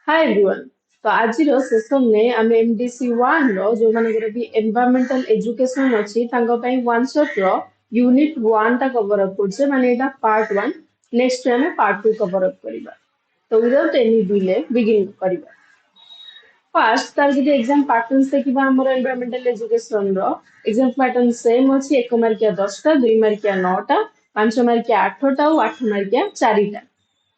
Hi everyone. तो आज session में आम एमडीसी वन जो मानकर भी एनवायरमेंटल एजुकेशन अच्छी वन शॉट यूनिट वन टा कवर अप करछे माने एटा part one. Next time part two cover up करिबा। तो विदाउट एनी डिले बिगिन करिबा। फर्स्ट तार जदि एग्जाम पैटर्न्स देखिबा हमर एनवायरमेंटल एजुकेशन रो एग्जाम पैटर्न सेम अछि। 1 मार्किया 10टा, 2 मार्किया 9टा, 5 मार्किया 8टा और 8 मार्किया 4टा।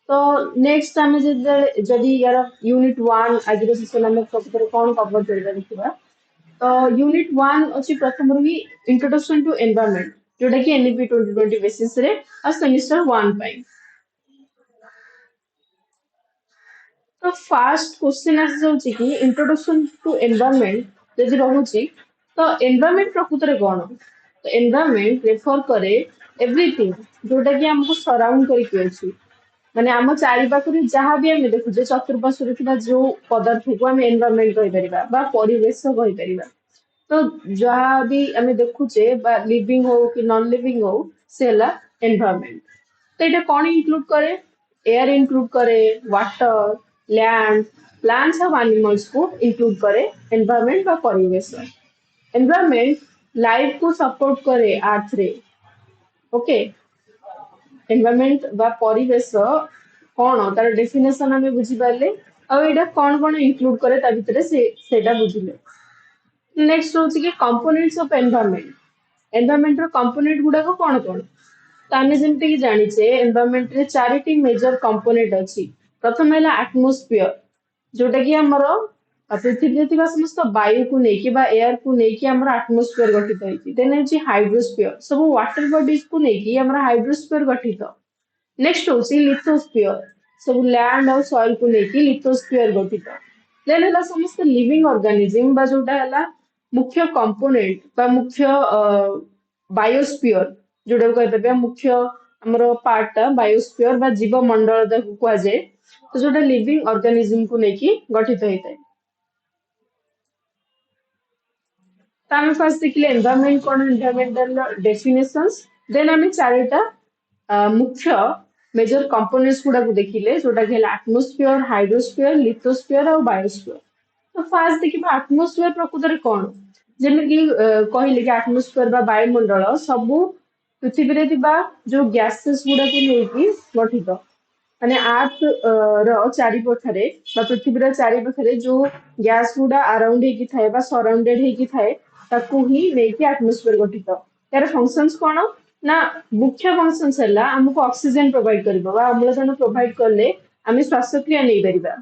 तो नेक्स्ट आम जदि यार यूनिट वन आज सेशन आम प्रकृत कौन कवर करबा देखिबा। तो यूनिट वन अछि प्रथम रही इंट्रोडक्शन टू एनवायरनमेंट जोटा कि एनईपी 2020 बेसिस रे आ सेमिस्टर 1 पाई। तो फास्ट क्वेश्चन आसी जाउची कि इंट्रोडक्शन टू एनवायरनमेंट जदि रहउची तो एनवायरनमेंट प्रकृत रे कोन। तो एनवायरनमेंट रेफर करे एवरीथिंग जोटा कि हमको सराउंड करके अछि। माने आम चारि पाखरे जहाँ भी आम देखुचे चतुर्पार्श्व थिबा जो पदार्थ को आम एनवायरनमेंट कहि परिबा बा परिवेश कहि परिबा। तो जहाँ भी आम देखुचे बा लिविंग हो कि नॉन लिविंग हो से हला एनवायरनमेंट। तो ये कौन इंक्लूड करे? एयर इंक्लूड करे, वाटर, लैंड, प्लांट्स और एनिमल्स को इंक्लूड करे एनवायरनमेंट बा परिवेश। एनवायरनमेंट लाइफ को सपोर्ट करे अर्थ रे। ओके, एनवायरनमेंट बा परिवेश कौन तार डेफिनेशन आम बुझी पारे और एटा कौन कौन इंक्लूड करे ता भितरे सेटा बुझिले। नेक्स्ट होची कि कंपोनेंट्स ऑफ एनवायरनमेंट। एनवायरनमेंट रो कंपोनेंट गुडा को कौन कौन तो आम जमती कि जानिचे एनवायरनमेंट रे चारिटी मेजर कंपोनेंट अछि। प्रथम है एटमॉस्फेयर जोटा कि हमर पृथ्वी थिबा समस्त वायु को नेकी बा एयर को नेकी हमर एटमॉस्फेयर गठित होइछि। देन है हाइड्रोस्फीयर सब वाटर बॉडीज को नेकी हमर हाइड्रोस्फीयर गठित। नेक्स्ट होची लिथोस्फीयर सब लैंड और सॉइल को नेकी लिथोस्फीयर गठित। देन है समस्त लिविंग ऑर्गेनिज्म बा जोटा है मुख्य कंपोनेंट बा मुख्य बायोस्फीयर जोटा कहते मुख्य हमर पार्ट बायोस्फीयर बा जीव मंडल ताको कुआ जाए। तो जोटा लिविंग ऑर्गेनिज्म को नेकी गठित होइते। तो आम फर्स्ट देखिले एनवायरनमेंट कौन एनवायरमेंटल डेफिनेशंस। देन आम चारिटा मुख्य मेजर कंपोनेंट्स गुडा को देखिले जोटा कि एटमॉस्फेयर, हाइड्रोस्फीयर, लिथोस्फीयर और बायोस्फीयर। तो फास्ट देखिबा एटमॉस्फेयर प्रकृत रे कोन जेमे कि कहले कि एटमॉस्फेयर बा वायुमंडल सब पृथ्वी रे थिबा जो गैसेस गुडा को नेकी गठित। माने अर्थ रो चारि पथरे बा पृथ्वी रो चारि पथरे जो गैस गुडा अराउंड हेकी थाए बा सराउंडेड हेकी थाए ताकू ही नेकी एटमॉस्फेयर गठित। यार फंक्शंस कोन ना मुख्य फंक्शंस हला हमको ऑक्सीजन प्रोवाइड करबो बा अम्लजान प्रोवाइड करले आमे श्वासक्रिया नै परिबा।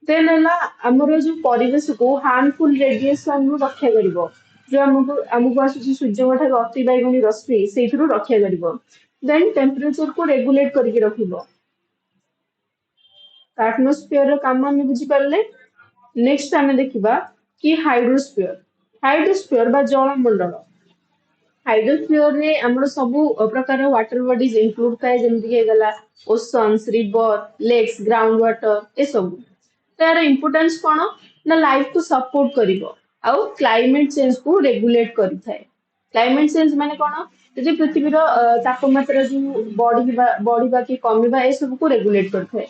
देन हला हमरो जो परिवेश को हार्मफुल रेडिएशन नु रक्षा करबो जो हमको आसुची सूर्य ठार अति बाइगणी रश्मि सेथिरु रक्षा करबो। देन टेम्परेचर को रेगुलेट करके रखिबो। एटमॉस्फेयर रो काम हम बुझी पारले। नेक्स्ट आमे देखिबा कि हाइड्रोस्फीयर। हाइड्रोस्फीयर बा जलमंडल। हाइड्रोस्फीयर रे हमरो सब प्रकार वाटर बॉडीज इंक्लूड थाए जेमति के गला oceans, river, lakes, ground water ए सब। तार इंपोर्टेंस कोन ना लाइफ को सपोर्ट करिवो आउ क्लाइमेट चेंज को रेगुलेट करि थाए। क्लाइमेट चेंज माने कोन जदि पृथ्वी रो तापमात्रा जो बढ़िबा कि कमिबा ए सब को रेगुलेट करथाए।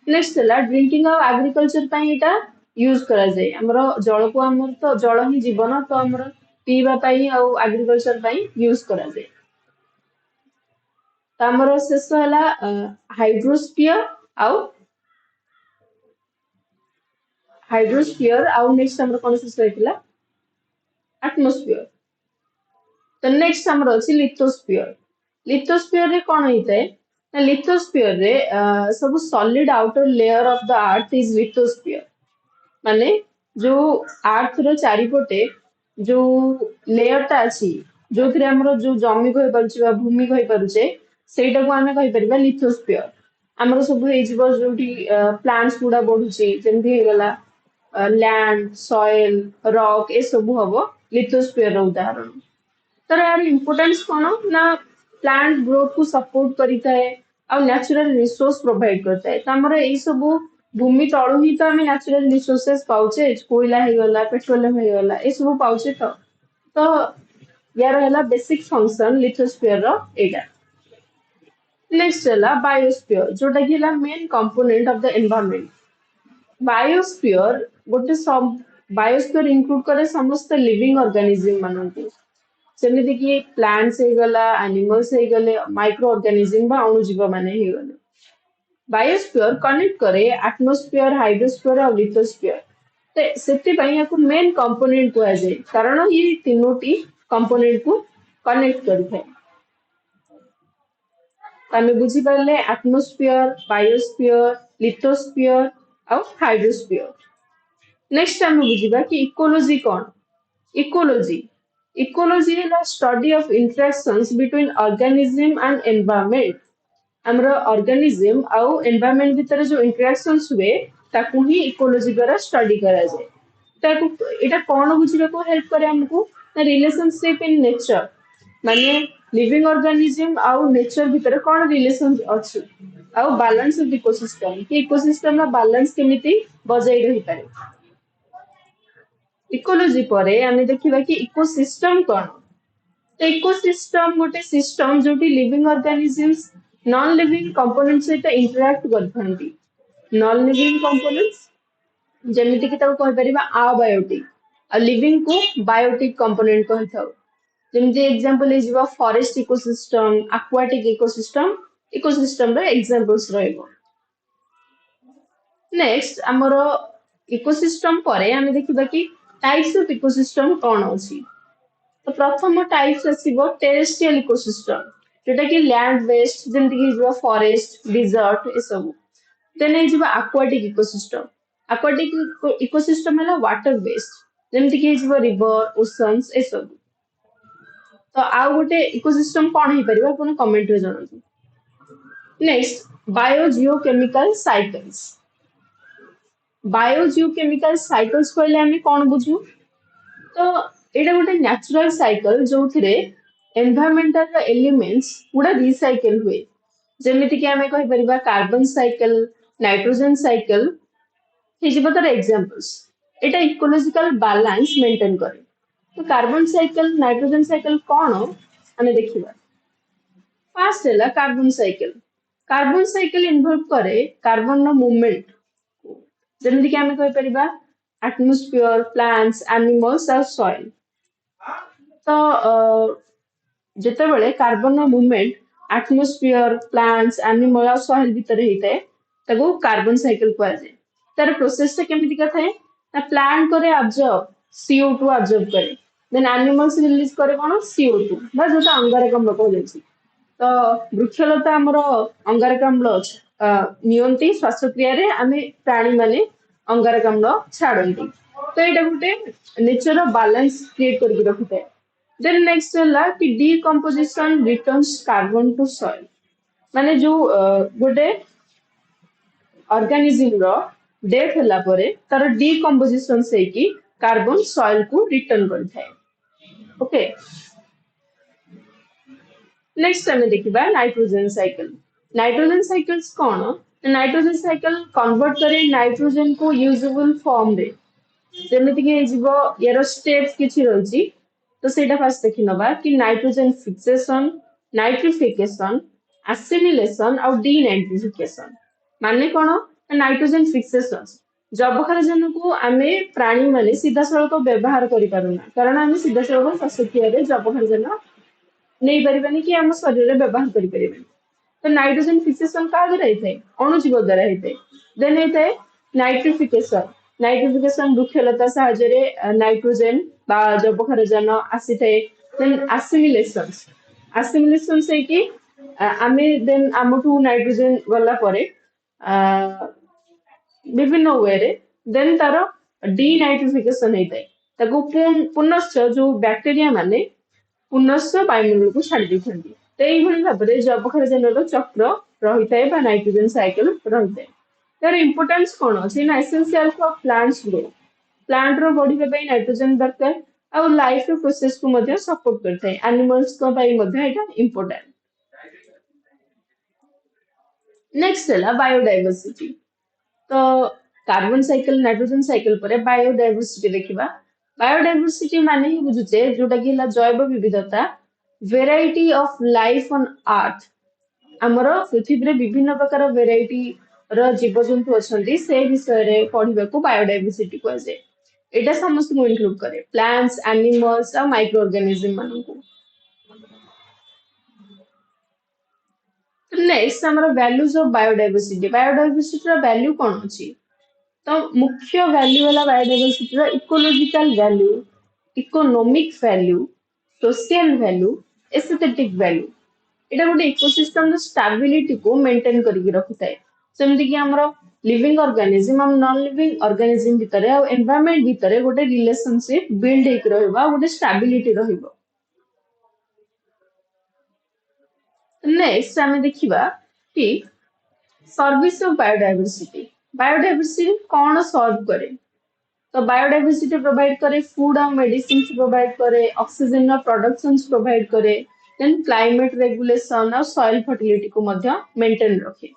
नेक्स्ट हला ड्रिंकिंग और एग्रीकल्चर पाई एटा यूज करा जाए। हमरो जल को हमर तो जल ही जीवन तो हमरो पीवा पाई और एग्रीकल्चर पाई यूज करा जाए। तो हमरो शेष हला हाइड्रोस्फीयर आउ नेक्स्ट हमरो कोन शेष होइतिला एटमॉस्फेयर। तो नेक्स्ट हमरो अछि लिथोस्फीयर। लिथोस्फीयर रे कोन होइते ना लिथोस्फीयर रे सब solid outer layer of the earth is lithosphere. माने जो अर्थ रो चारिपटे जो लेयर ता अछि जो थरे हमरो जो जमी कहि परछि बा भूमि कहि परछे सेटा को हमें कहि परबा लिथोस्फीयर। हमरो सब हे जीव जोठी प्लांट्स गुडा बढ़ुची जेमति हे गला लैंड, सॉइल, रॉक ए सब हबो लिथोस्फीयर रो उदाहरण। तर यार इंपोर्टेंस कोन ना प्लांट ग्रोथ को सपोर्ट करिताए और नेचुरल रिसोर्स प्रोवाइड करताए। त हमर एई सब भूमि तळु ही तो हमें नेचुरल रिसोर्सेस पाउचे कोयला हे गला, पेट्रोलियम हे गला ए सब पाउचे। तो यार हला बेसिक फंक्शन लिथोस्फीयर रो एटा। नेक्स्ट हला बायोस्फीयर जोटा कि हला main component of the environment. Biosphere गोटे सब बायोस्फीयर इंक्लूड करे समस्त लिविंग ऑर्गेनिज्म मानू सेମିତି कि प्लांट्स हे गला एनिमल्स हे गले माइक्रो ऑर्गेनिज्म बा अणुजीव माने हे गले बायोस्फीयर कनेक्ट करे एटमॉस्फेयर हाइड्रोस्फीयर और लिथोस्फीयर ते सेति पई याकु मेन कंपोनेंट को जाए कारण ये तीनोटी कंपोनेंट को कनेक्ट करथाय आमे बुझी पारले एटमॉस्फेयर बायोस्फीयर लिथोस्फीयर और हाइड्रोस्फीयर नेक्स्ट आमे बुझिबा कि ecology cone ecology ecology is the study of interactions between organism and environment हमर ऑर्गेनिज्म आउ एनवायरनमेंट भीतर जो इंटरेक्शंस हुए ताकू ही इकोलॉजी द्वारा स्टडी करा जाए ताकू एटा कोन बुझिबा को हेल्प करे हमको ना रिलेशनशिप इन नेचर माने लिविंग ऑर्गेनिज्म आउ नेचर भीतर कोन रिलेशन अछि आउ बैलेंस ऑफ इकोसिस्टम कि इकोसिस्टम ला बैलेंस केमिति बजाई रही पारे इकोलॉजी परे आमे देखिबा कि इकोसिस्टम कोन तो इकोसिस्टम गोटे सिस्टम जोटी living organisms non living components सहित इंटरैक्ट करथांती नॉन लिविंग कंपोनेंट्स जेमिति कि ताको कहि परिबा अबायोटिक आ लिविंग को बायोटिक कंपोनेंट कहथाउ जेमिति example is forest ecosystem aquatic ecosystem रे एग्जांपल्स रहइबो नेक्स्ट हमर इकोसिस्टम परे हमें देखिबा कि टाइप्स ऑफ इकोसिस्टम कोन अछि तो प्रथम टाइप्स आसीबो टेरेस्ट्रियल इकोसिस्टम जोटा कि लैंड बेस्ड जेमति कि जो फॉरेस्ट डिजर्ट ए सब देन ए जो एक्वाटिक इकोसिस्टम है वाटर बेस्ड जेमति कि जो रिवर ओशंस ए सब तो आ गोटे इकोसिस्टम कोन हे परिबा कोन कमेंट रे जणातु next biogeochemical cycles biogeochemical cycles कहले हमें कोन बुझू तो एटा गोटे नेचुरल साइकिल जो थिरे एनवायरमेंटल एलिमेंट्स पूरा रिसाइकिल हुए जेमिति कि हमें कहि परिबा कार्बन साइकिल नाइट्रोजन साइकिल हे जिवो तर एग्जांपल्स एटा इकोलॉजिकल बैलेंस मेंटेन करे तो कार्बन साइकिल नाइट्रोजन साइकिल कोन हमें देखिबा फर्स्ट है कार्बन साइकिल इन्वॉल्व करे कार्बन नो मूवमेंट जेमिति कि हमें कहि परिबा एटमॉस्फेयर प्लांट्स एनिमल्स और सॉइल तो जेते बेले कार्बन नो मूवमेंट एटमॉस्फेयर प्लांट्स एनिमल और सॉइल भीतर हेते ताको कार्बन साइकिल कहै जाय तार प्रोसेस से केमिति का थाए ना प्लांट करे ऑब्जर्व CO2 ऑब्जर्व करे देन एनिमल्स रिलीज करे कोन CO2 बा जोटा अंगारकाम्ल कहै तो वृक्षलता हमर अंगारकाम्ल नियंती श्वासक्रिया रे आमे प्राणी माने अंगारकाम्ल छाड़ंती तो एटा गुटे नेचर बैलेंस क्रिएट करके रखिते देन नेक्स्ट है कि decomposition returns carbon to soil माने जो गुटे ऑर्गेनिज्म रो डेथ होला परे तार डीकंपोजिशन से कि कार्बन सॉइल को रिटर्न करथाय ओके नेक्स्ट हमें देखिबा नाइट्रोजन साइकिल्स कोन नाइट्रोजन साइकिल कन्वर्ट करे नाइट्रोजन को यूजेबल फॉर्म रे जेमिति कि जीवो यार स्टेप्स किछि रहछि तो सेटा फास्ट देखि नबा कि नाइट्रोजन फिक्सेशन नाइट्रिफिकेशन एसिमिलेशन और डीनाइट्रिफिकेशन माने कोन नाइट्रोजन फिक्सेशन जबखारजन को आमे प्राणी माने सीधा सळक व्यवहार करि पारुना कारण आमे सीधा सळक श्वासक्रिया रे जबखारजन नहीं परिबानी कि हम शरीर रे व्यवहार करि परिबानी तो नाइट्रोजन फिक्सेशन का द्वारा होता है अणुजीव द्वारा होता है देन होता है नाइट्रिफिकेशन वृक्षलता साहाय्य रे नाइट्रोजन बा जबखारजन आसी थाए देन एसिमिलेशन से कि आमे देन आमठू नाइट्रोजन गला परे विभिन्न वे रे देन तार डीनाइट्रिफिकेशन होता है ताको पुनश्च जो बैक्टीरिया माने पुनश्च वायुमंडल को छाड़ी देथंती तो एइभଳି भाबरे जबखारजनर चक्र रहिताय बा नाइट्रोजन साइकिल रहिताय तार इंपोर्टेंस कोन अछि ना essential for plants grow plant रो बढ़िबा पई नाइट्रोजन दरकार आ लाइफ रो प्रोसेस को मध्ये सपोर्ट करथाय एनिमल्स को पई मध्ये एटा इंपोर्टेंट नेक्स्ट है बायोडायवर्सिटी तो कार्बन साइकिल नाइट्रोजन साइकिल पर बायोडायवर्सिटी देखिबा बायोडायवर्सिटी माने ही बुझुचे जोटा कि जैव विविधता variety of life on earth हमर पृथ्वी रे विभिन्न प्रकार वेराइटी जीवजंतु अच्छा से विषय पढ़ा को बायोडाइवर्सिटी कहुए। यहाँ समस्त इनक्लूड करे प्लांट्स एनिमल्स और माइक्रो ऑर्गेनिज्म मान को। नेक्स्ट हमर values of biodiversity. Biodiversity value कौन अच्छी? तो मुख्य वैल्यू वाला biodiversity ecological value, economic value, social value, aesthetic value. एटा गोटे इकोसिस्टम स्टेबिलिटी को मेंटेन करके रखी थाए। सेमति कि हमर लिविंग ऑर्गेनिज्म और नॉन लिविंग ऑर्गेनिज्म भितर आ एनवायरनमेंट भितर गोटे रिलेशनशिप बिल्ड हेक रहबा, गोटे स्टेबिलिटी रहइबो। नेक्स्ट हमें देखिबा कि सर्विस ऑफ बायोडाइवर्सिटी। बायोडाइवर्सिटी कौन सर्व करे? तो बायोडाइवर्सिटी प्रोवाइड करे फूड और मेडिसिन प्रोवाइड करे, ऑक्सीजन और प्रोडक्शन प्रोवाइड करे, देन क्लाइमेट रेगुलेशन और सॉइल फर्टिलिटी को मध्य मेंटेन रखे।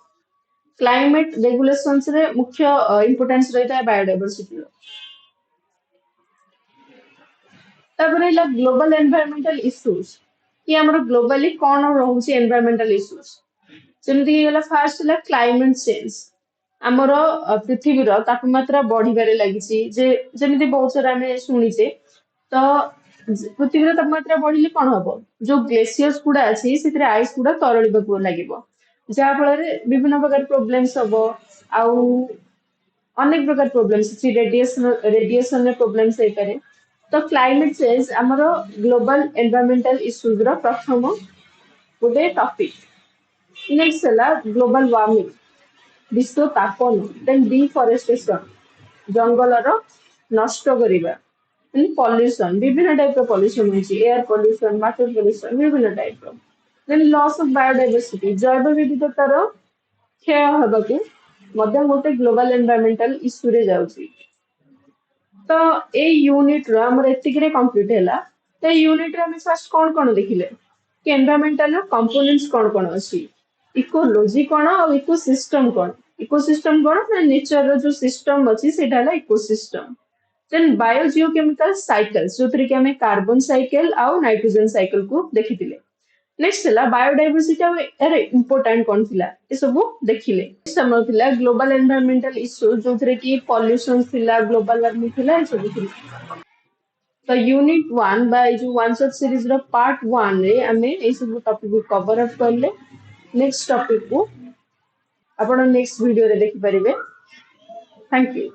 क्लाइमेट रेगुलेशंस रे मुख्य इंपोर्टेंस रहता है बायोडाइवर्सिटी रो। तापर इला ग्लोबल एनवायरमेंटल इश्यूज कि हमर ग्लोबली कौन रहउची एनवायरमेंटल इश्यूज। जेमति गेला फर्स्ट ला क्लाइमेट चेंज। हमर पृथ्वीर तापमात्रा बढ़िबारे लागिची जे जेमति बहुत सारा हमें सुनिचे। तो पृथ्वीर तापमात्रा बढ़िले कौन हबो? जो ग्लेशियर्स गुडा अछि सेतरे आइस गुडा तरळिबाको लागिबो, जहा फଳରେ विभिन्न प्रकार प्रोब्लेम्स हबो। आउ अनेक प्रकार प्रोब्लेम्स अछि, रेडिएशन प्रोब्लेम्स होई पारे। तो क्लाइमेट चेंज हमर ग्लोबल एनवायरमेंटल इश्यूज रो प्रथम गोटे टॉपिक। नेक्स्ट हला ग्लोबल वार्मिंग, विश्व तापन, देन डिफॉरेस्टेशन, जंगल रो नष्ट करिबा, पॉल्यूशन, विभिन्न टाइप रो पॉल्यूशन होची, एयर पॉल्यूशन, वाटर पॉल्यूशन, विभिन्न टाइप रो। देन लॉस ऑफ बायोडाइवर्सिटी, जैव विविधता रो क्षय हबकु मध्य गोटे ग्लोबल एनवायरमेंटल इश्यू रे जाउची। तो ए यूनिट रो हमर एतिक रे कंप्लीट हैला। तो यूनिट रे हम फर्स्ट कोन देखिले कि एनवायरमेंटल रो कंपोनेंट्स कोन अछि, इकोलॉजी कोन और इकोसिस्टम कोन। इकोसिस्टम कोन ना नेचर रो जो सिस्टम अछि सेटा हला इकोसिस्टम। देन बायोजियोकेमिकल साइकिल्स जोथरे कि हमें कार्बन साइकिल और नाइट्रोजन साइकिल को देखिथिले। नेक्स्ट हला बायोडाइवर्सिटी अरे इंपोर्टेंट कौन थिला ए सब देखिले। नेक्स्ट हमर थिला ग्लोबल एनवायरमेंटल इश्यू जोथरे कि पॉल्यूशन थिला, ग्लोबल वार्मिंग थिला ए सब थिला। तो यूनिट 1 बा जो वन शॉट सीरीज रो पार्ट 1 रे हमें ए सब टॉपिक को कवर अप करले। नेक्स्ट टॉपिक को आपण नेक्स्ट वीडियो रे देखि परिबे। Thank you.